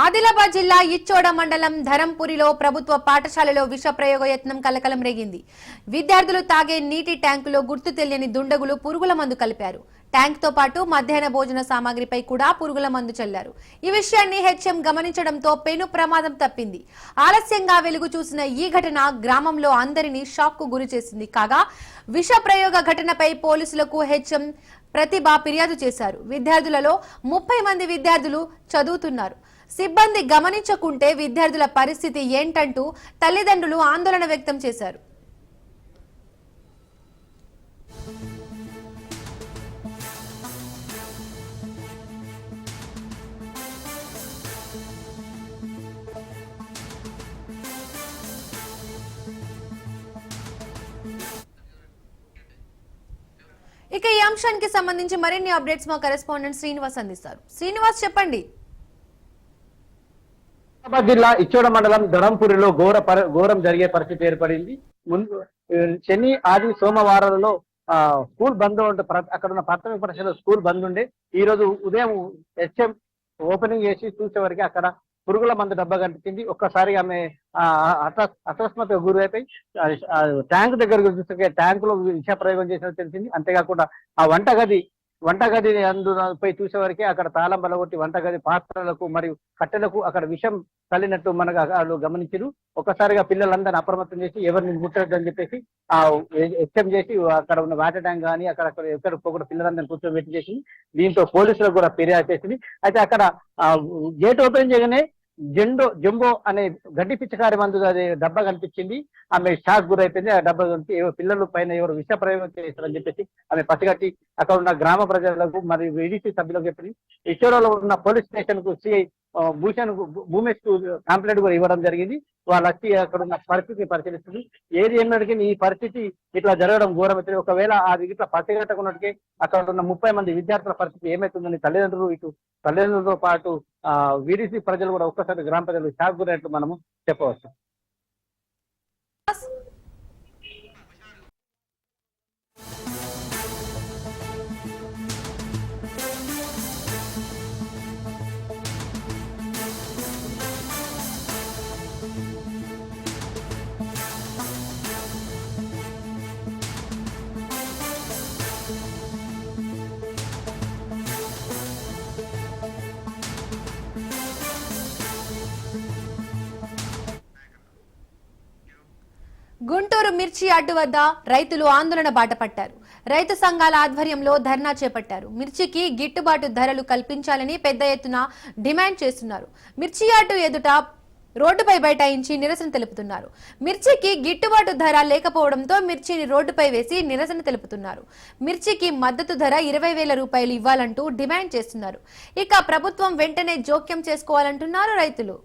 ఆదిలాబాద్ జిల్లా ఇచ్చోడ మండలం ధరంపురిలో ప్రభుత్వ పాఠశాలలో విష ప్రయోగ యత్నం కలకలం రేగింది. విద్యార్థులు తాగే నీటి ట్యాంకులో గుర్తు తెలియని దుండగులు పురుగుల మందు కలిపారు. ట్యాంక్ తో పాటు మధ్యాహ్న భోజన సామాగ్రిపై కూడా పురుగుల మందు చల్లారు. ఈ విషయాన్ని హెచ్ఎం గమనించడంతో పెను ప్రమాదం తప్పింది. ఆలస్యంగా వెలుగు చూసిన ఈ ఘటన గ్రామంలో అందరినీ షాక్ కు గురి చేసింది. కాగా విష ప్రయోగ ఘటనపై పోలీసులకు హెచ్ఎం ప్రతిభ ఫిర్యాదు చేశారు. విద్యార్థులలో 30 మంది విద్యార్థులు చదువుతున్నారు. సిబ్బంది గమనించకుంటే విద్యార్థుల పరిస్థితి ఏంటంటూ తల్లిదండ్రులు ఆందోళన వ్యక్తం చేశారు. ఇక ఈ అంశానికి సంబంధించి మరిన్ని అప్డేట్స్ మా కరెస్పాండెంట్ శ్రీనివాస్ అందిస్తారు. శ్రీనివాస్, చెప్పండి. జిల్లా ఇచ్చోడ మండలం ధరంపురిలో ఘోరం జరిగే పరిస్థితి ఏర్పడింది. ముందు శని ఆది సోమవారాలలో స్కూల్ బంద్ ఉంటే అక్కడ ఉన్న ప్రాథమిక పాఠశాల స్కూల్ బంద్ ఉండే ఈ రోజు ఉదయం హెచ్ఎం ఓపెనింగ్ చేసి చూసేవరకు అక్కడ పురుగుల మందు డబ్బా కనిపించింది. ఒక్కసారి ఆమె అకస్మాత్తుగా గురైపోయి ట్యాంక్ దగ్గరకు చూస్తే ట్యాంకులో విష ప్రయోగం చేసినట్టు తెలిసింది. అంతేకాకుండా ఆ వంటగది అందుపై చూసేవరకే అక్కడ తాళం బలగొట్టి వంటగది పాత్రలకు మరియు కట్టెలకు అక్కడ విషం చల్లినట్టు మనకు గమనించారు. ఒక్కసారిగా పిల్లలందరినీ అప్రమత్తం చేసి ఎవరిని ముట్టద్దని చెప్పేసి ఆ హెచ్చం చేసి అక్కడ ఉన్న వాటర్ ట్యాంక్ కానీ ఎక్కడ కూడా పిల్లలందరినీ కూర్చోబెట్టి చేసింది. దీంతో పోలీసులకు కూడా ఫిర్యాదు చేసింది. అయితే అక్కడ గేట్ ఓపెన్ చేయగానే జంబో అనే గడ్డి పిచ్చకారి మందు అది డబ్బా కనిపించింది. ఆమె షాక్ గురైపోయింది. ఆ డబ్బా పిల్లల పైన ఎవరు విష ప్రయోగం చేస్తారని చెప్పేసి ఆమె పసిగట్టి అక్కడ ఉన్న గ్రామ ప్రజలకు మరియు విడిసి సభ్యులకు చెప్పింది. ఇచ్చోడలో ఉన్న పోలీస్ స్టేషన్ కు సిఐ భూమేష్ కు కంప్లైంట్ కూడా ఇవ్వడం జరిగింది. వాళ్ళు వచ్చి అక్కడ ఉన్న పరిస్థితిని పరిశీలిస్తుంది. ఏది ఏమడికి ఈ పరిస్థితి ఇట్లా జరగడం ఘోరమైతే ఒకవేళ అది ఇట్లా పసిగట్టకున్నట్టుకే అక్కడ ఉన్న 30 మంది విద్యార్థుల పరిస్థితి ఏమైతుందని తల్లిదండ్రులతో పాటు వీడిసి ప్రజలు కూడా ఒక్కసారి గ్రామ ప్రజలు షాక్ గురైనట్లు మనము చెప్పవచ్చు. గుంటూరు మిర్చి యార్డు వద్ద రైతులు ఆందోళన బాటపట్టారు. రైతు సంఘాల ఆధ్వర్యంలో ధర్నా చేపట్టారు. మిర్చికి గిట్టుబాటు ధరలు కల్పించాలని పెద్ద ఎత్తున డిమాండ్ చేస్తున్నారు. మిర్చి యార్డు ఎదుట రోడ్డుపై బైఠాయించి నిరసన తెలుపుతున్నారు. మిర్చికి గిట్టుబాటు ధర లేకపోవడంతో మిర్చిని రోడ్డుపై వేసి నిరసన తెలుపుతున్నారు. మిర్చికి మద్దతు ధర 20,000 రూపాయలు ఇవ్వాలంటూ డిమాండ్ చేస్తున్నారు. ఇక ప్రభుత్వం వెంటనే జోక్యం చేసుకోవాలంటున్నారు రైతులు.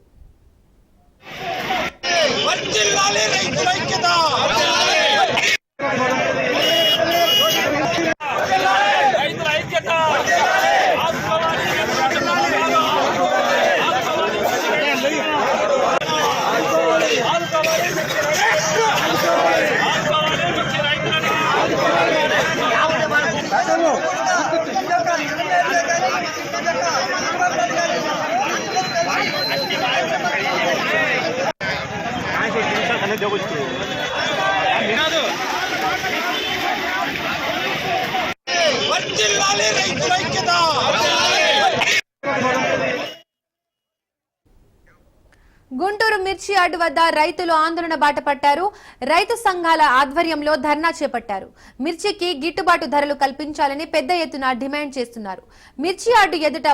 గుంటూరు మిర్చి యార్డు వద్ద రైతులు ఆందోళన బాటపట్టారు. రైతు సంఘాల ఆధ్వర్యంలో ధర్నా చేపట్టారు. మిర్చికి గిట్టుబాటు ధరలు కల్పించాలని పెద్ద ఎత్తున డిమాండ్ చేస్తున్నారు. మిర్చి యార్డు ఎదుట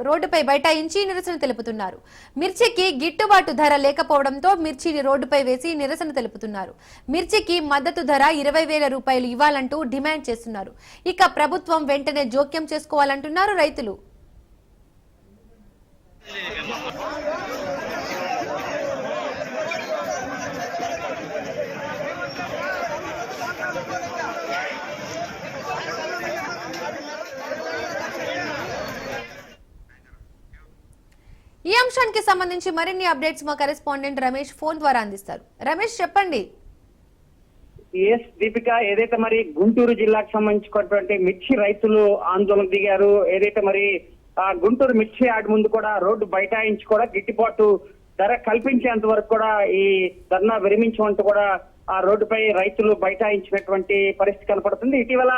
రోడ్డుపై బైఠాయించి నిరసన తెలుపుతున్నారు. మిర్చికి గిట్టుబాటు ధర లేకపోవడంతో మిర్చిని రోడ్డుపై వేసి నిరసన తెలుపుతున్నారు. మిర్చికి మద్దతు ధర 20,000 రూపాయలు ఇవ్వాలంటూ డిమాండ్ చేస్తున్నారు. ఇక ప్రభుత్వం వెంటనే జోక్యం చేసుకోవాలంటున్నారు రైతులు. ఈ అంశానికి సంబంధించి మరిన్ని అప్డేట్స్ మా కరెస్పాండెంట్ రమేష్ ఫోన్ ద్వారా అందిస్తారు. రమేష్, చెప్పండి. దీపిక, ఏదైతే మరి గుంటూరు జిల్లాకు సంబంధించినటువంటి మిర్చి రైతులు ఆందోళన దిగారు, ఏదైతే మరి గుంటూరు మిర్చి యార్డ్ ముందు కూడా రోడ్డు బైఠాయించి కూడా గిట్టుబాటు ధర కల్పించేంత వరకు కూడా ఈ ధర్నా విరమించమంటూ కూడా ఆ రోడ్డుపై రైతులు బైఠాయించినటువంటి పరిస్థితి కనపడుతుంది. ఇటీవల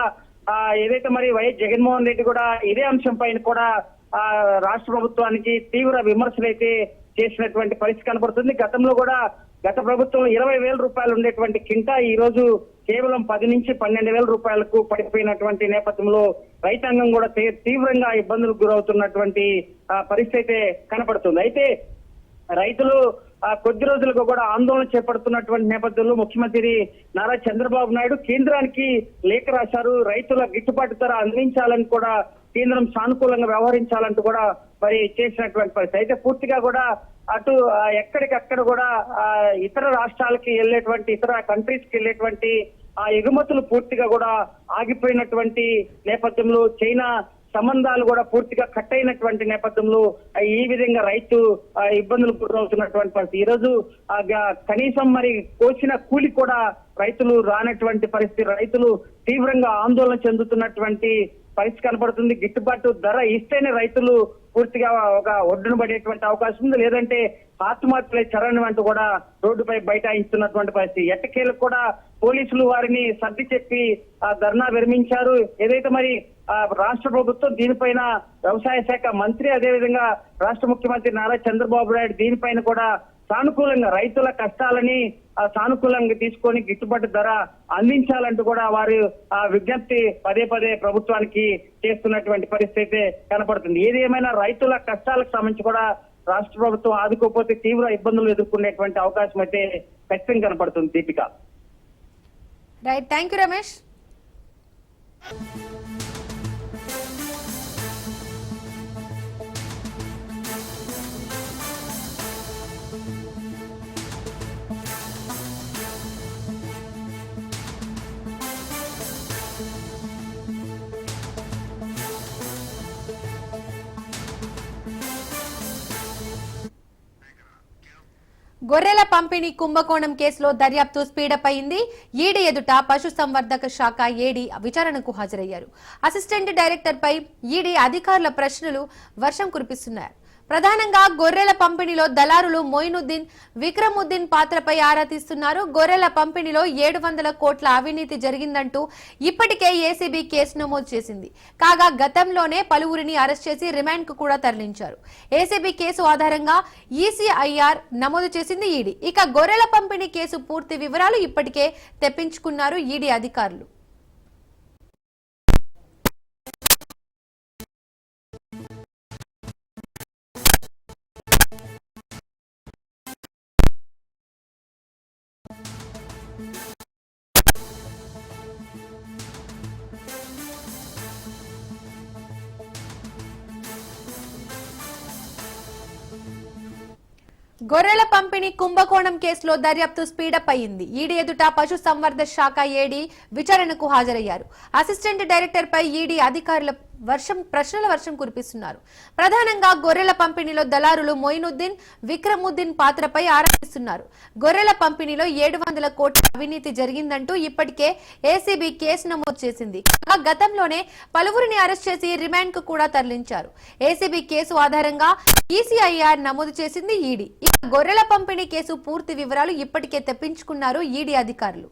ఏదైతే మరి వైఎస్ జగన్మోహన్ రెడ్డి కూడా ఇదే అంశం పైన కూడా రాష్ట్ర ప్రభుత్వానికి తీవ్ర విమర్శలు అయితే చేసినటువంటి పరిస్థితి కనపడుతుంది. గతంలో కూడా గత ప్రభుత్వం 20,000 రూపాయలు ఉండేటువంటి కింటా ఈ రోజు కేవలం 10 నుంచి 12,000 రూపాయలకు పడిపోయినటువంటి నేపథ్యంలో రైతాంగం కూడా తీవ్రంగా ఇబ్బందులకు గురవుతున్నటువంటి పరిస్థితి అయితే కనపడుతుంది. అయితే రైతులు కొద్ది రోజులుగా కూడా ఆందోళన చేపడుతున్నటువంటి నేపథ్యంలో ముఖ్యమంత్రి నారా చంద్రబాబు నాయుడు కేంద్రానికి లేఖ రాశారు. రైతుల గిట్టుబాటు ధర అందించాలని కూడా కేంద్రం సానుకూలంగా వ్యవహరించాలంటూ కూడా మరి చేసినటువంటి పరిస్థితి. అయితే పూర్తిగా కూడా అటు ఎక్కడికక్కడ కూడా ఇతర రాష్ట్రాలకి వెళ్ళేటువంటి ఇతర కంట్రీస్ కి వెళ్ళేటువంటి ఎగుమతులు పూర్తిగా కూడా ఆగిపోయినటువంటి నేపథ్యంలో చైనా సంబంధాలు కూడా పూర్తిగా కట్ అయినటువంటి నేపథ్యంలో ఈ విధంగా రైతు ఇబ్బందులు గురవుతున్నటువంటి పరిస్థితి. ఈ రోజు కనీసం మరి కోసిన కూలి కూడా రైతులు రానటువంటి పరిస్థితి. రైతులు తీవ్రంగా ఆందోళన చెందుతున్నటువంటి పరిస్థితి కనపడుతుంది. గిట్టుబాటు ధర ఇస్తేనే రైతులు పూర్తిగా ఒక ఒడ్డున పడేటువంటి అవకాశం ఉంది, లేదంటే ఆత్మహత్యలే చరణం అంటూ కూడా రోడ్డుపై బైఠాయిస్తున్నటువంటి పరిస్థితి. ఎట్టకేలకు కూడా పోలీసులు వారిని సర్ది చెప్పి ధర్నా విరమించారు. ఏదైతే మరి రాష్ట్ర ప్రభుత్వం దీనిపైన వ్యవసాయ శాఖ మంత్రి అదేవిధంగా రాష్ట్ర ముఖ్యమంత్రి నారా చంద్రబాబు నాయుడు దీనిపైన కూడా సానుకూలంగా రైతుల కష్టాలని సానుకూలంగా తీసుకొని గిట్టుబాటు ధర అందించాలంటూ కూడా వారు విజ్ఞప్తి పదే పదే ప్రభుత్వానికి చేస్తున్నటువంటి పరిస్థితి అయితే కనపడుతుంది. ఏది ఏమైనా రైతుల కష్టాలకు సంబంధించి కూడా రాష్ట్ర ప్రభుత్వం ఆదుకోకపోతే తీవ్ర ఇబ్బందులు ఎదుర్కొనేటువంటి అవకాశం అయితే ఖచ్చితంగా కనపడుతుంది. Deepika. Right, thank you Ramesh. గొర్రెల పంపిణీ కుంభకోణం కేసులో దర్యాప్తు స్పీడప్ అయింది. ఈడీ ఎదుట పశుసంవర్ధక శాఖ ఏడీ విచారణకు హాజరయ్యారు. అసిస్టెంట్ డైరెక్టర్ పై ఈడీ అధికారుల ప్రశ్నలు వర్షం కురిపిస్తున్నారు. ప్రధానంగా గొర్రెల పంపిణీలో దళారులు మొయినుద్దీన్, విక్రముద్దీన్ పాత్రపై ఆరా తీస్తున్నారు. గొర్రెల పంపిణీలో 700 కోట్ల అవినీతి జరిగిందంటూ ఇప్పటికే ఏసీబీ కేసు నమోదు చేసింది. కాగా గతంలోనే పలువురిని అరెస్ట్ చేసి రిమాండ్ కు కూడా తరలించారు. ఏసీబీ కేసు ఆధారంగా ఈసీఐఆర్ నమోదు చేసింది ఈడీ. ఇక గొర్రెల పంపిణీ కేసు పూర్తి వివరాలు ఇప్పటికే తెప్పించుకున్నారు ఈడీ అధికారులు. గొర్రెల పంపిణీ కుంభకోణం కేసులో దర్యాప్తు స్పీడప్ అయింది. ఈడీ ఎదుట పశు సంవర్ధక శాఖ ఏడీ విచారణకు హాజరయ్యారు. అసిస్టెంట్ డైరెక్టర్ పై ఈడీ అధికారుల ప్రశ్నల వర్షం కురిపిస్తున్నారు. ప్రధానంగా గొర్రెల పంపిణీలో దళారులు మొయినుద్దీన్, విక్రముద్దీన్ పాత్రపై ఆరా తీస్తున్నారు. గొర్రెల పంపిణీలో 700 కోట్ల అవినీతి జరిగిందంటూ ఇప్పటికే ఏసీబీ కేసు నమోదు చేసింది. గతంలోనే పలువురిని అరెస్ట్ చేసి రిమాండ్ కు కూడా తరలించారు. ఏసీబీ కేసు ఆధారంగా ఈసీఐఆర్ నమోదు చేసింది ఈడీ. గొర్రెల పంపిణీ కేసు పూర్తి వివరాలు ఇప్పటికే తెప్పించుకున్నారు ఈడీ అధికారులు.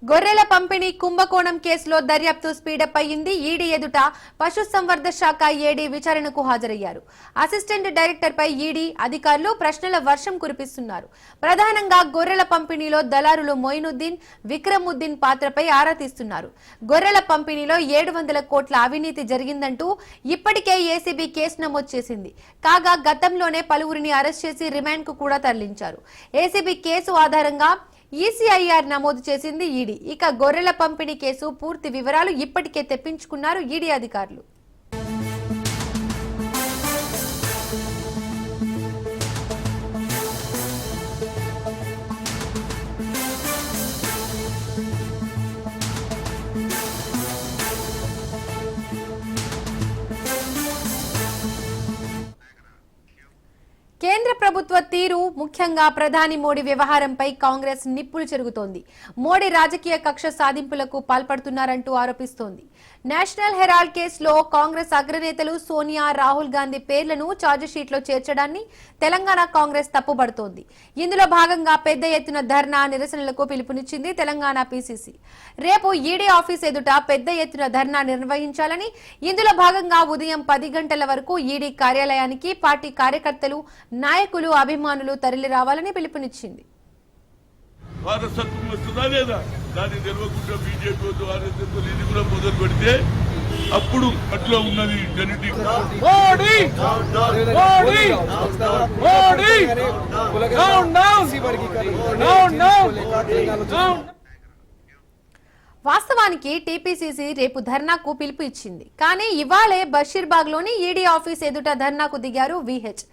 గొర్రెల పంపిణీ కుంభకోణం కేసులో దర్యాప్తు స్పీడప్ అయ్యింది. ఈడీ ఎదుట పశుసంవర్ధక శాఖ ఏడీ విచారణకు హాజరయ్యారు. అసిస్టెంట్ డైరెక్టర్ పై ఈడీ అధికారులు ప్రశ్నల వర్షం కురిపిస్తున్నారు. ప్రధానంగా గొర్రెల పంపిణీలో దళారులు మొయినుద్దీన్, విక్రముద్దీన్ పాత్రపై ఆరా తీస్తున్నారు. గొర్రెల పంపిణీలో 700 కోట్ల అవినీతి జరిగిందంటూ ఇప్పటికే ఏసీబీ కేసు నమోదు చేసింది. కాగా గతంలోనే పలువురిని అరెస్ట్ చేసి రిమాండ్ కు కూడా తరలించారు. ఏసీబీ కేసు ఆధారంగా ఈసీఐఆర్ నమోదు చేసింది ఈడీ. ఇక గొర్రెల పంపిణీ కేసు పూర్తి వివరాలు ఇప్పటికే తెప్పించుకున్నారు ఈడీ అధికారులు. కేంద్ర ప్రభుత్వ తీరు, ముఖ్యంగా ప్రధాని మోడీ వ్యవహారంపై కాంగ్రెస్ నిప్పులు చెరుగుతోంది. మోడీ రాజకీయ కక్ష సాధింపులకు పాల్పడుతున్నారంటూ ఆరోపిస్తోంది. నేషనల్ హెరాల్డ్ కేసులో కాంగ్రెస్ అగ్రనేతలు సోనియా, రాహుల్ గాంధీ పేర్లను ఛార్జిషీట్లో చేర్చడాన్ని తెలంగాణ కాంగ్రెస్ తప్పుబడుతోంది. ఇందులో భాగంగా పెద్ద ఎత్తున ధర్నా, నిరసనలకు పిలుపునిచ్చింది తెలంగాణ పీసీసీ. రేపు ఈడీ ఆఫీస్ ఎదుట పెద్ద ఎత్తున ధర్నా నిర్వహించాలని, ఇందులో భాగంగా ఉదయం 10 గంటల వరకు ఈడీ కార్యాలయానికి పార్టీ కార్యకర్తలు, నాయకులు, అభిమానులు తరలి రావాలని పిలుపునిచ్చింది. వారసత్వం వస్తుందా లేదా దాన్ని తెలియకుండా బీజేపీ ఇది కూడా మొదలు పెడితే అప్పుడు అట్లా ఉన్నది జెనెటిక్. వాస్తవానికి టీపీసీసీ రేపు ధర్నాకు పిలుపు ఇచ్చింది. కానీ ఇవాళే బషీర్బాగ్ లోని ఈడీ ఆఫీస్ ఎదుట ధర్నాకు దిగారు వీహెచ్.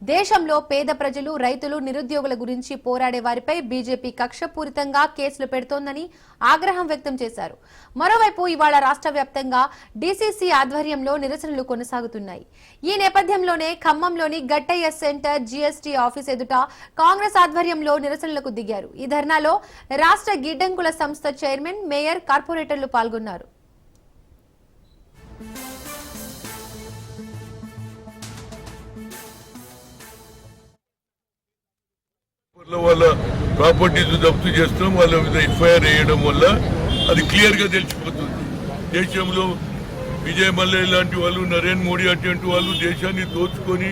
దేశంలో పేద ప్రజలు, రైతులు, నిరుద్యోగుల గురించి పోరాడే వారిపై బీజేపీ కక్షపూరితంగా కేసులు పెడుతోందని ఆగ్రహం వ్యక్తం చేశారు. మరోవైపు ఇవాళ రాష్ట్ర వ్యాప్తంగా డీసీసీ ఆధ్వర్యంలో నిరసనలు కొనసాగుతున్నాయి. ఈ నేపథ్యంలోనే ఖమ్మంలోని గట్టయ్య సెంటర్ జీఎస్టీ ఆఫీస్ ఎదుట కాంగ్రెస్ ఆధ్వర్యంలో నిరసనలకు దిగారు. ఈ ధర్నాలో రాష్ట్ర గిడ్డంకుల సంస్థ చైర్మన్, మేయర్, కార్పొరేటర్లు పాల్గొన్నారు. వాళ్ళ ప్రాపర్టీస్ జప్తు చేస్తాం, వాళ్ళ మీద ఎఫ్ఐఆర్ వేయడం వల్ల అది క్లియర్ గా తెలిసిపోతుంది. దేశంలో విజయ్ మల్లయ్య లాంటి వాళ్ళు, నరేంద్ర మోడీ అటువంటి వాళ్ళు దేశాన్ని దోచుకొని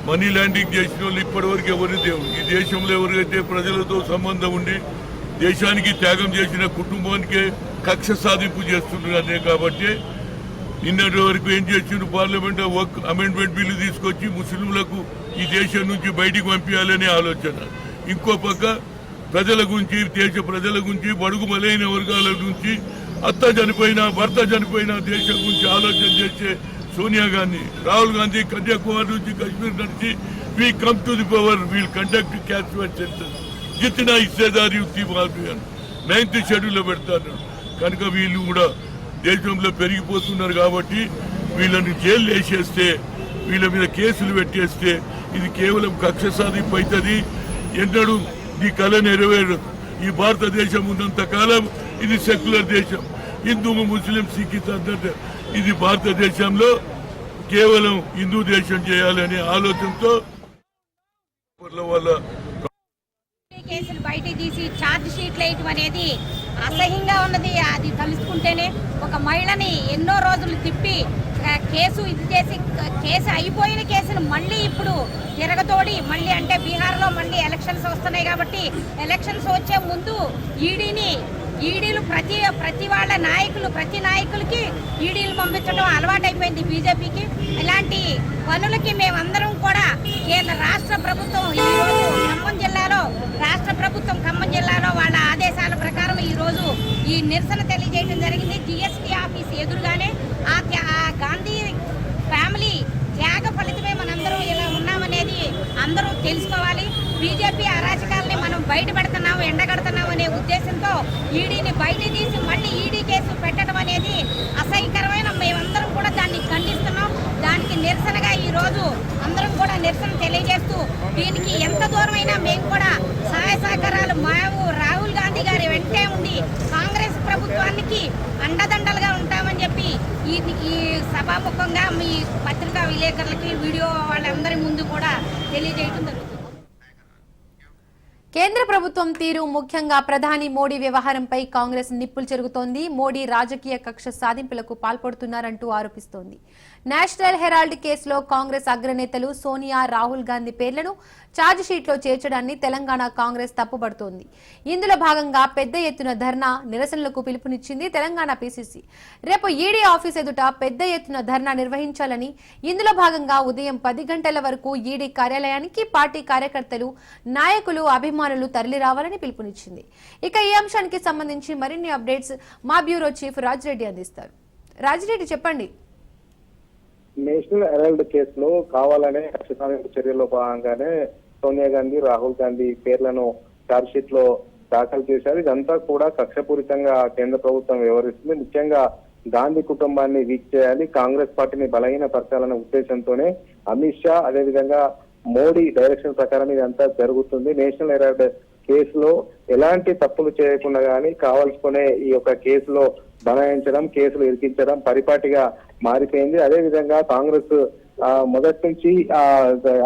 మనీ ల్యాండింగ్ చేసిన వాళ్ళు ఇప్పటివరకు ఎవరు లేవు. ఈ దేశంలో ఎవరికైతే ప్రజలతో సంబంధం ఉండి దేశానికి త్యాగం చేసిన కుటుంబానికే కక్ష సాధింపు చేస్తున్నారే. కాబట్టి నిన్నటి వరకు ఏం చేసిండ్రు, పార్లమెంట్ వర్క్ అమెండ్మెంట్ బిల్లు తీసుకొచ్చి ముస్లింలకు ఈ దేశం నుంచి బయటికి పంపించాలనే ఆలోచన. ఇంకో పక్క ప్రజల గురించి, దేశ ప్రజల గురించి, బడుగు బలైన వర్గాల గురించి, అత్త చనిపోయినా, భర్త చనిపోయినా దేశం గురించి ఆలోచన చేసే సోనియా గాంధీ, రాహుల్ గాంధీ కన్యాకుమారి నుంచి కశ్మీర్ నడిచి we come to the power, we'll conduct catchment centre, జితనా హిస్సేదారి యుక్తి 9th షెడ్యూల్లో పెడతారు. కనుక వీళ్ళు కూడా దేశంలో పెరిగిపోతున్నారు. కాబట్టి వీళ్ళని జైలు వేసేస్తే, వీళ్ళ మీద కేసులు పెట్టేస్తే ఇది కేవలం కక్ష సాధింపు అవుతుంది. ఎన్నడూ ఈ కళ నెరవేరదు. ఈ భారతదేశం ఉన్నంత కాలం ఇది సెక్యులర్ దేశం. హిందూ, ముస్లిం, సిఖిత అందరూ ఇది భారతదేశంలో కేవలం హిందూ దేశం చేయాలనే ఆలోచనతో వాళ్ళ కేసులు బయట తీసి ఛార్జ్ షీట్లు వేయటం అనేది అసహ్యంగా ఉన్నది. అది తలుసుకుంటేనే ఒక మహిళని ఎన్నో రోజులు తిప్పి కేసు ఇది చేసి, కేసు అయిపోయిన కేసును మళ్ళీ ఇప్పుడు తిరగతోడి మళ్ళీ, అంటే బీహార్లో మళ్ళీ ఎలక్షన్స్ వస్తున్నాయి కాబట్టి ఎలక్షన్స్ వచ్చే ముందు ఈడీలు ప్రతి వాళ్ళ నాయకులు, ప్రతి నాయకులకి ఈడీలు పంపించడం అలవాటైపోయింది బీజేపీకి. ఇలాంటి పనులకి మేమందరం కూడా రాష్ట్ర ప్రభుత్వం ఈరోజు ఖమ్మం జిల్లాలో వాళ్ళ ఆదేశాల ప్రకారం ఈరోజు ఈ నిరసన తెలియజేయడం జరిగింది. జీఎస్టీ ఆఫీస్ ఎదురుగానే ఆ గాంధీ ఫ్యామిలీ త్యాగ ఫలితమే మనందరం ఇలా ఉన్నామనేది అందరూ తెలుసుకోవాలి. బీజేపీ అరాచకాలని మనం బయట పెడుతున్నాము, ఎండగడుతున్నాం అనే ఉద్దేశంతో ఈడీని బయట తీసి మళ్ళీ ఈడీ కేసు పెట్టడం అనేది అసహ్యకరమైన, మేమందరం కూడా దాన్ని ఖండిస్తున్నాం. దానికి నిరసనగా ఈరోజు అందరం కూడా నిరసన తెలియజేస్తూ దీనికి ఎంత దూరమైనా మేము కూడా సహాయ సహకారాలు మేము రాహుల్ గాంధీ గారి వెంటే ఉండి కాంగ్రెస్ ప్రభుత్వానికి అండదండలుగా ఉంటామని చెప్పి ఈ సభాముఖంగా మీ పత్రికా విలేకరులకి, వీడియో వాళ్ళందరి ముందు కూడా తెలియజేయడం జరుగుతుంది. కేంద్ర ప్రభుత్వం తీరు ముఖ్యంగా ప్రధాని మోడీ వ్యవహారంపై కాంగ్రెస్ నిప్పులు చెరుగుతోంది. మోడీ రాజకీయ కక్ష సాధింపులకు పాల్పడుతున్నారంటూ ఆరోపిస్తోంది. నేషనల్ హెరాల్డ్ కేసులో కాంగ్రెస్ అగ్రనేతలు సోనియా, రాహుల్ గాంధీ పేర్లను ఛార్జిషీట్లో చేర్చడాన్ని తెలంగాణ కాంగ్రెస్ తప్పుపడుతోంది. ఇందులో భాగంగా పెద్ద ఎత్తున ధర్నా, నిరసనలకు పిలుపునిచ్చింది తెలంగాణ పీసీసీ. రేపు ఈడీ ఆఫీస్ ఎదుట పెద్ద ఎత్తున ధర్నా నిర్వహించాలని, ఇందులో భాగంగా ఉదయం 10 గంటల వరకు ఈడీ కార్యాలయానికి పార్టీ కార్యకర్తలు, నాయకులు, అభిమానులు తరలి రావాలని పిలుపునిచ్చింది. ఇక ఈ అంశానికి సంబంధించి మరిన్ని అప్డేట్స్ మా బ్యూరో చీఫ్ రాజిరెడ్డి అందిస్తారు. రాజిరెడ్డి చెప్పండి. నేషనల్ హెరాల్డ్ కేసులో కావాలనే కక్ష సాధింపు చర్యల్లో భాగంగానే సోనియా గాంధీ, రాహుల్ గాంధీ పేర్లను ఛార్జ్ షీట్ లో దాఖలు చేశారు. ఇదంతా కూడా కక్షపూరితంగా కేంద్ర ప్రభుత్వం వ్యవహరిస్తుంది. ముఖ్యంగా గాంధీ కుటుంబాన్ని వీక్ చేయాలి, కాంగ్రెస్ పార్టీని బలహీనపరచాలనే ఉద్దేశంతోనే అమిత్ షా, అదేవిధంగా మోడీ డైరెక్షన్ ప్రకారం ఇదంతా జరుగుతుంది. నేషనల్ హెరాల్డ్ కేసులో ఎలాంటి తప్పులు చేయకుండా గానీ కావాల్సుకునే ఈ యొక్క కేసులో బనాయించడం, కేసులు ఇరికించడం పరిపాటిగా మారిపోయింది. అదే విధంగా కాంగ్రెస్ మొదటి నుంచి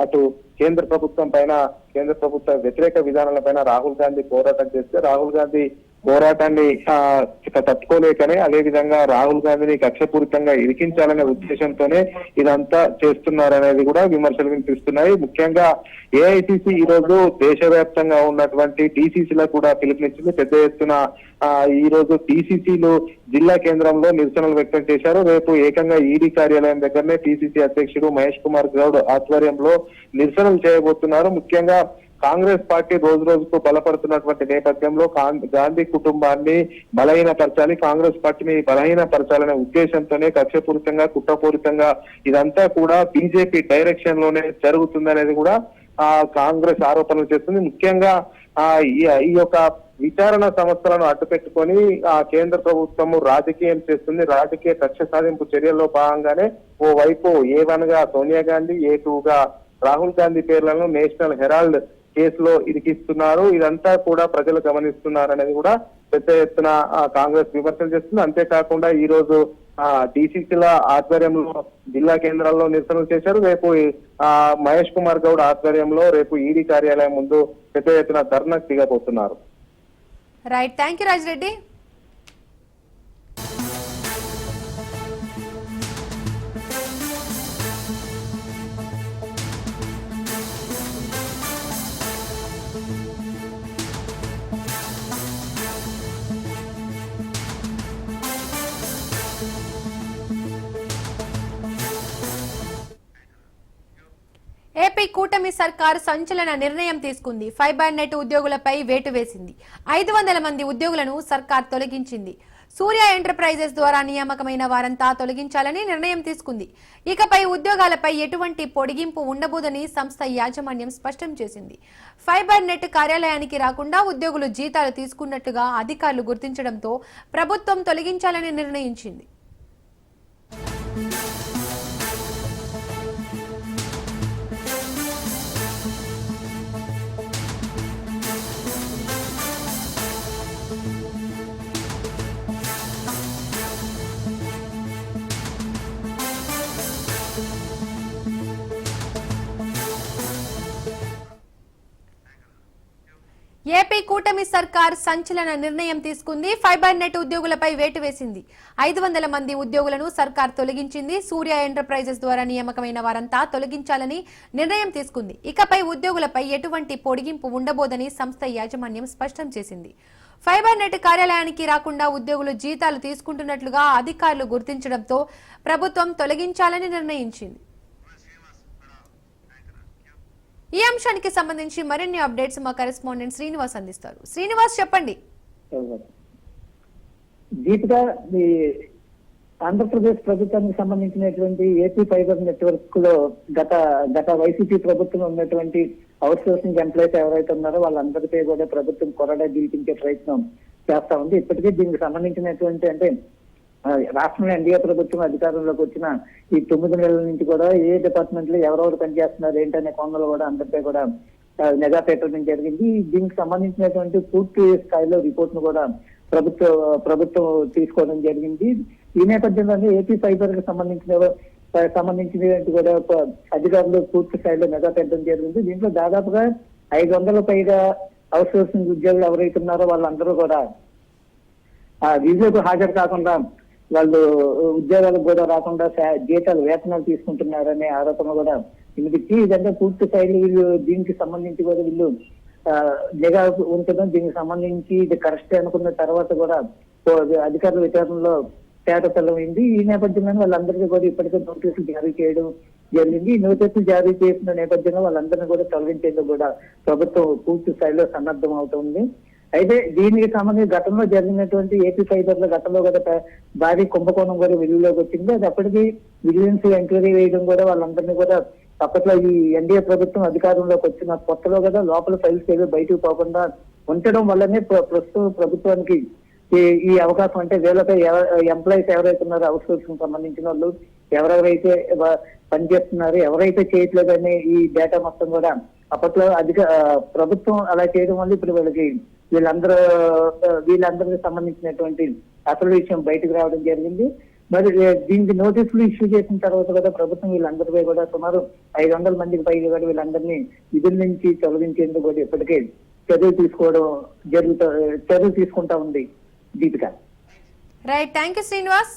అటు కేంద్ర ప్రభుత్వం పైన, కేంద్ర ప్రభుత్వ వ్యతిరేక విధానాల పైన రాహుల్ గాంధీ పోరాటం చేస్తే రాహుల్ గాంధీ పోరాటాన్ని తట్టుకోలేకనే, అదే విధంగా రాహుల్ గాంధీని కక్షపూరితంగా ఇరికించాలనే ఉద్దేశంతోనే ఇదంతా చేస్తున్నారనేది కూడా విమర్శలు వినిపిస్తున్నాయి. ముఖ్యంగా ఏఐసిసి ఈ రోజు దేశవ్యాప్తంగా ఉన్నటువంటి డిసిసిలకు కూడా పిలుపునిచ్చింది. పెద్ద ఎత్తున ఈ రోజు డిసిసిలు జిల్లా కేంద్రంలో నిరసనలు వ్యక్తం చేశారు. రేపు ఏకంగా ఈడీ కార్యాలయం దగ్గరనే పిసిసి అధ్యక్షుడు మహేష్ కుమార్ గౌడ్ ఆధ్వర్యంలో నిరసనలు చేయబోతున్నారు. ముఖ్యంగా కాంగ్రెస్ పార్టీ రోజు రోజుకు బలపడుతున్నటువంటి నేపథ్యంలో గాంధీ కుటుంబాన్ని బలహీనపరచాలి, కాంగ్రెస్ పార్టీని బలహీనపరచాలనే ఉద్దేశంతోనే కక్షపూరితంగా, కుట్రపూరితంగా ఇదంతా కూడా బీజేపీ డైరెక్షన్ లోనే జరుగుతుందనేది కూడా కాంగ్రెస్ ఆరోపణలు చేస్తుంది. ముఖ్యంగా ఈ యొక్క విచారణ సంస్థలను అడ్డుపెట్టుకొని కేంద్ర ప్రభుత్వము రాజకీయం చేస్తుంది. రాజకీయ కక్ష సాధింపు చర్యల్లో భాగంగానే ఓ వైపు A1 గా సోనియా గాంధీ, A2 గా రాహుల్ గాంధీ పేర్లను నేషనల్ హెరాల్డ్ కేసులో ఇరికిస్తున్నారు. ఇదంతా కూడా ప్రజలు గమనిస్తున్నారు అనేది కూడా పెద్ద ఎత్తున కాంగ్రెస్ విమర్శలు చేస్తుంది. అంతేకాకుండా ఈ రోజు డిసిసిల ఆధ్వర్యంలో జిల్లా కేంద్రాల్లో నిరసనలు చేశారు. రేపు మహేష్ కుమార్ గౌడ్ ఆధ్వర్యంలో రేపు ఈడీ కార్యాలయం ముందు పెద్ద ఎత్తున ధర్నాకు దిగబోతున్నారు. Right, thank you Rajireddy. AP కూటమి సర్కార్ సంచలన నిర్ణయం తీసుకుంది. ఫైబర్ నెట్ ఉద్యోగులపై వేటు వేసింది. 500 మంది ఉద్యోగులను సర్కార్ తొలగించింది. సూర్య ఎంటర్ప్రైజెస్ ద్వారా నియామకమైన వారంతా తొలగించాలని నిర్ణయం తీసుకుంది. ఇకపై ఉద్యోగాలపై ఎటువంటి పొడిగింపు ఉండబోదని సంస్థ యాజమాన్యం స్పష్టం చేసింది. ఫైబర్ నెట్ కార్యాలయానికి రాకుండా ఉద్యోగులు జీతాలు తీసుకున్నట్లుగా అధికారులు గుర్తించడంతో ప్రభుత్వం తొలగించాలని నిర్ణయించింది. ఏపీ కూటమి సర్కార్ సంచలన నిర్ణయం తీసుకుంది. ఫైబర్ నెట్ ఉద్యోగులపై వేటు వేసింది. 500 మంది ఉద్యోగులను సర్కార్ తొలగించింది. సూర్య ఎంటర్ప్రైజెస్ ద్వారా నియామకమైన వారంతా తొలగించాలని నిర్ణయం తీసుకుంది. ఇకపై ఉద్యోగులపై ఎటువంటి పొడిగింపు ఉండబోదని సంస్థ యాజమాన్యం స్పష్టం చేసింది. ఫైబర్ నెట్ కార్యాలయానికి రాకుండా ఉద్యోగులు జీతాలు తీసుకుంటున్నట్లుగా అధికారులు గుర్తించడంతో ప్రభుత్వం తొలగించాలని నిర్ణయించింది. ఈ అంశానికి సంబంధించి మరిన్ని అప్డేట్స్ మా కరెస్పాండెంట్ శ్రీనివాస్ అందిస్తారు. శ్రీనివాస్ చెప్పండి. దీపిక, ఆంధ్రప్రదేశ్ ప్రభుత్వానికి సంబంధించినటువంటి ఏపీ ఫైబర్ నెట్వర్క్ లో గత వైసీపీ ప్రభుత్వం ఉన్నటువంటి అవుట్ సోర్సింగ్ ఎంప్లాయీస్ ఎవరైతే ఉన్నారో వాళ్ళందరిపై కూడా ప్రభుత్వం కొరడా గెలిపించే ప్రయత్నం చేస్తా ఉంది. ఇప్పటికే దీనికి సంబంధించినటువంటి రాష్ట్రంలో ఎన్డీఏ ప్రభుత్వం అధికారంలోకి వచ్చిన ఈ 9 నెలల నుంచి కూడా ఏ డిపార్ట్మెంట్ లో ఎవరెవరు పనిచేస్తున్నారు ఏంటనే కోణంలో కూడా అందరిపై కూడా నిఘా పెట్టడం జరిగింది. దీనికి సంబంధించినటువంటి పూర్తి స్థాయిలో రిపోర్ట్ ను కూడా ప్రభుత్వం తీసుకోవడం జరిగింది. ఈ నేపథ్యంలోనే ఏపీ ఫైబర్ కి సంబంధించినటువంటి కూడా అధికారులు పూర్తి స్థాయిలో నిఘా పెట్టడం జరిగింది. దీంట్లో దాదాపుగా 500 పైగా అవుట్ సోర్సింగ్ ఉద్యోగులు ఎవరైతే ఉన్నారో వాళ్ళందరూ కూడా ఆ విధులకు హాజరు కాకుండా వాళ్ళు ఉద్యోగాలకు కూడా రాకుండా జీతాలు వేతనాలు తీసుకుంటున్నారనే ఆరోపణ కూడా వినిపించి ఇదంతా పూర్తి స్థాయిలో వీళ్ళు దీనికి సంబంధించి కూడా వీళ్ళు నిఘా ఉంచడం, దీనికి సంబంధించి ఇది కరెక్ట్ అనుకున్న తర్వాత కూడా అధికారుల విచారణలో తేటతెల్లమైంది. ఈ నేపథ్యంలో వాళ్ళందరికీ కూడా ఇప్పటికే నోటీసులు జారీ చేయడం జరిగింది. ఈ నోటీసులు జారీ చేసిన నేపథ్యంలో వాళ్ళందరినీ కూడా తొలగించేందుకు కూడా ప్రభుత్వం పూర్తి స్థాయిలో సన్నద్ధం అవుతుంది. అయితే దీనికి సంబంధించి గతంలో జరిగినటువంటి ఏపీ ఫైబర్ల గతంలో కూడా భారీ కుంభకోణం కూడా వెలుగులోకి వచ్చింది. అది అప్పటికి విజిలెన్స్ ఎంక్వైరీ వేయడం కూడా వాళ్ళందరినీ కూడా అప్పట్లో ఈ ఎన్డీఏ ప్రభుత్వం అధికారంలోకి వచ్చిన కొత్తలో కదా లోపల ఫైల్స్ ఏదో బయటకు పోకుండా ఉంచడం వల్లనే ప్రస్తుతం ప్రభుత్వానికి ఈ అవకాశం అంటే వీళ్ళపై ఎంప్లాయీస్ ఎవరైతే ఉన్నారో అవుట్ సోర్సింగ్ సంబంధించిన వాళ్ళు ఎవరెవరైతే పనిచేస్తున్నారు, ఎవరైతే చేయట్లేదు అనే ఈ డేటా మొత్తం కూడా అప్పట్లో ప్రభుత్వం అలా చేయడం వల్ల ఇప్పుడు వీళ్ళందరికీ సంబంధించినటువంటి అసలు విషయం బయటకు రావడం జరిగింది. మరి దీనికి నోటీసులు ఇష్యూ చేసిన తర్వాత కూడా ప్రభుత్వం వీళ్ళందరిపై కూడా సుమారు 500 మందికి పైగా కూడా వీళ్ళందరినీ విధుల నుంచి తొలగించేందుకు కూడా ఇప్పటికే చర్యలు తీసుకుంటా ఉంది Deepika. Right, thank you Srinivas.